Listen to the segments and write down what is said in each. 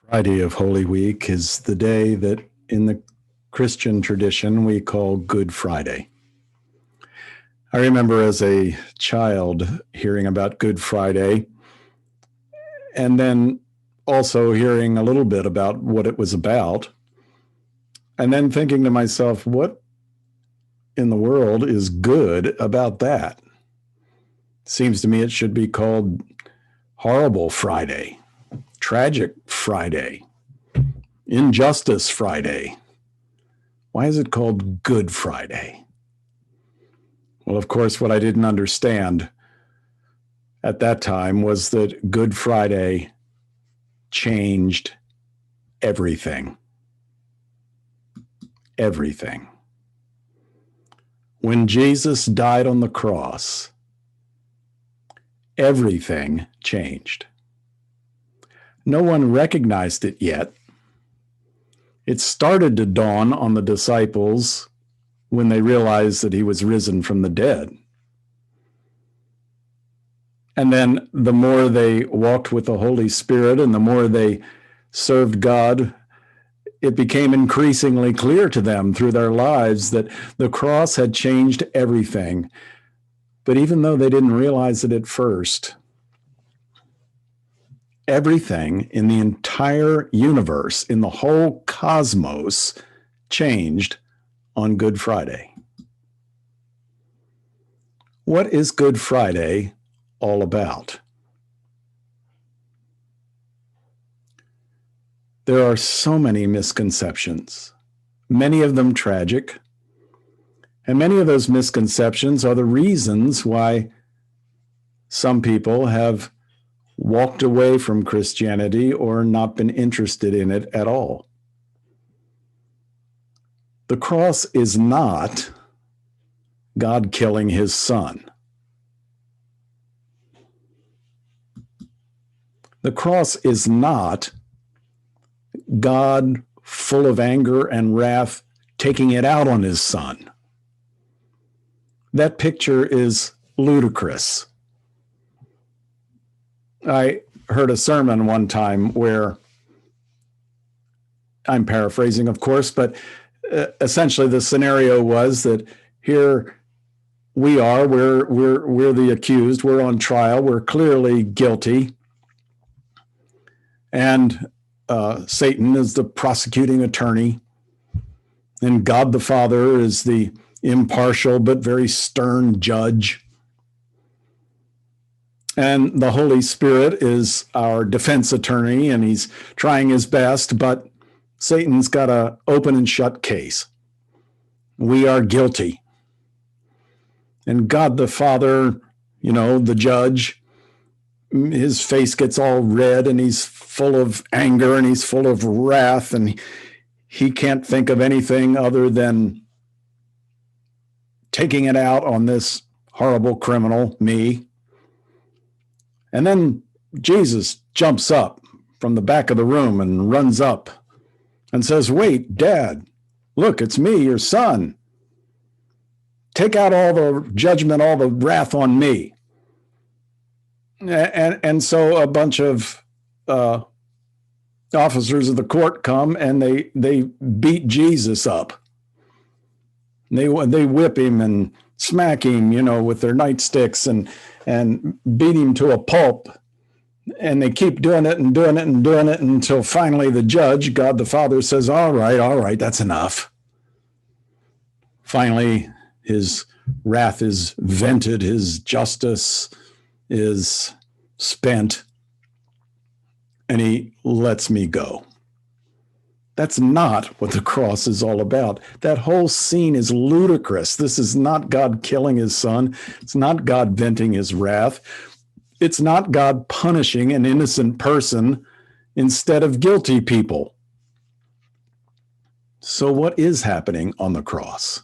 Friday of Holy Week is the day that in the Christian tradition we call Good Friday. I remember as a child hearing about Good Friday and then also hearing a little bit about what it was about, and then thinking to myself, what in the world is good about that? Seems to me it should be called Horrible Friday, Tragic Friday, Injustice Friday. Why is it called Good Friday? Well, of course, what I didn't understand at that time was that Good Friday changed everything. Everything. When Jesus died on the cross, everything changed. No one recognized it yet. It started to dawn on the disciples when they realized that he was risen from the dead. And then the more they walked with the Holy Spirit and the more they served God, it became increasingly clear to them through their lives that the cross had changed everything. But even though they didn't realize it at first, everything in the entire universe, in the whole cosmos, changed on Good Friday. What is Good Friday all about? There are so many misconceptions, many of them tragic, and many of those misconceptions are the reasons why some people have walked away from Christianity or not been interested in it at all. The cross is not God killing his son. The cross is not God full of anger and wrath taking it out on his son. That picture is ludicrous. I heard a sermon one time where, I'm paraphrasing, of course, but essentially the scenario was that here we are, we're the accused, we're on trial, we're clearly guilty, and Satan is the prosecuting attorney, and God the Father is the impartial but very stern judge. And the Holy Spirit is our defense attorney, and he's trying his best, but Satan's got an open and shut case. We are guilty. And God the Father, the judge, his face gets all red and he's full of anger and he's full of wrath, and he can't think of anything other than taking it out on this horrible criminal, me. And then Jesus jumps up from the back of the room and runs up and says, "Wait, Dad, look, it's me, your son. Take out all the judgment, all the wrath on me." And so a bunch of officers of the court come and they beat Jesus up. They whip him and smack him, with their nightsticks and beat him to a pulp. And they keep doing it and doing it and doing it until finally the judge, God the Father, says, all right, that's enough. Finally, his wrath is vented, his justice is spent, and he lets me go. That's not what the cross is all about. That whole scene is ludicrous. This is not God killing his son. It's not God venting his wrath. It's not God punishing an innocent person instead of guilty people. So what is happening on the cross?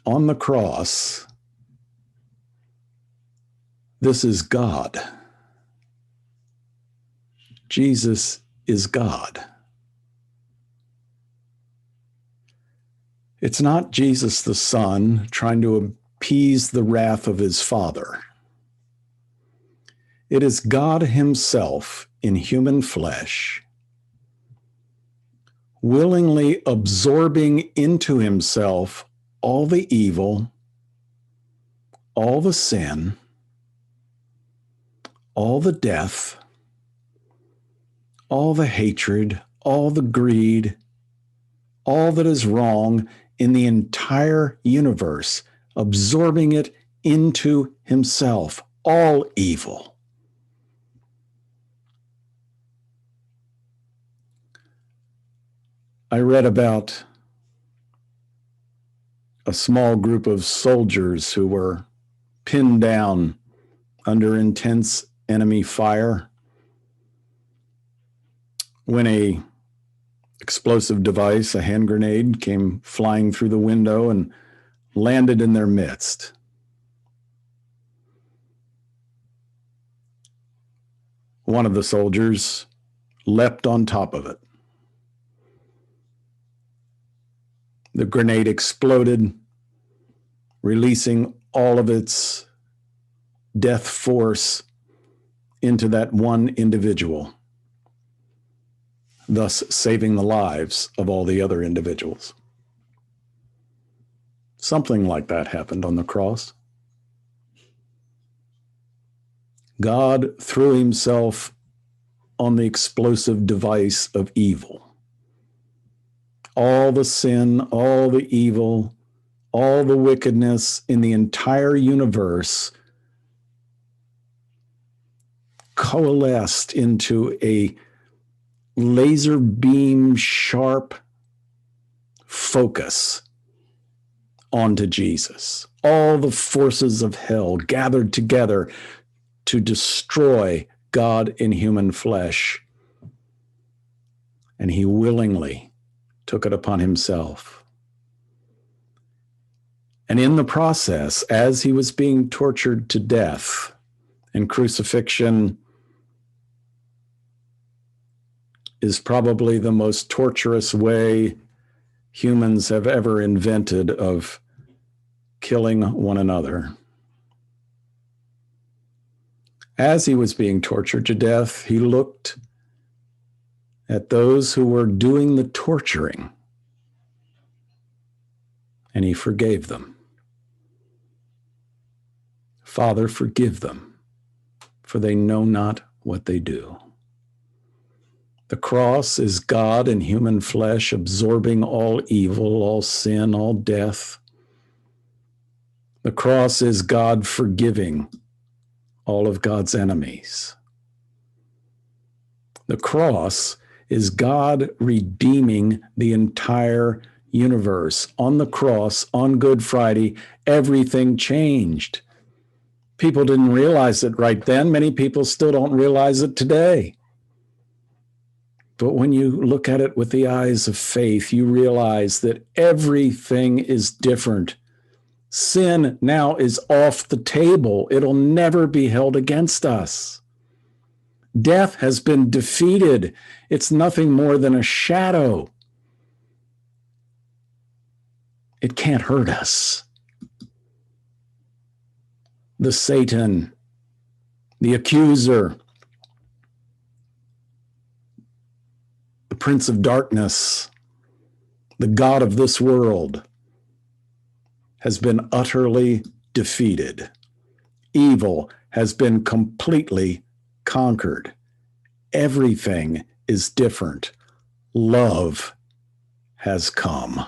On the cross, this is God. Jesus is God. It's not Jesus the Son trying to appease the wrath of his Father. It is God himself in human flesh, willingly absorbing into himself all the evil, all the sin, all the death, all the hatred, all the greed, all that is wrong in the entire universe, absorbing it into himself, all evil. I read about a small group of soldiers who were pinned down under intense enemy fire when a explosive device, a hand grenade, came flying through the window and landed in their midst. One of the soldiers leapt on top of it. The grenade exploded, releasing all of its death force into that one individual, thus saving the lives of all the other individuals. Something like that happened on the cross. God threw himself on the explosive device of evil. All the sin, all the evil, all the wickedness in the entire universe coalesced into a laser beam sharp focus onto Jesus. All the forces of hell gathered together to destroy God in human flesh. And he willingly took it upon himself. And in the process, as he was being tortured to death, and crucifixion is probably the most torturous way humans have ever invented of killing one another. As he was being tortured to death, he looked at those who were doing the torturing, and he forgave them. Father, forgive them, for they know not what they do. The cross is God in human flesh, absorbing all evil, all sin, all death. The cross is God forgiving all of God's enemies. The cross is God redeeming the entire universe. On the cross, on Good Friday, everything changed. People didn't realize it right then. Many people still don't realize it today. But when you look at it with the eyes of faith, you realize that everything is different. Sin now is off the table. It'll never be held against us. Death has been defeated. It's nothing more than a shadow. It can't hurt us. The Satan, the accuser, the prince of darkness, the god of this world, has been utterly defeated. Evil has been completely conquered. Everything is different. Love has come.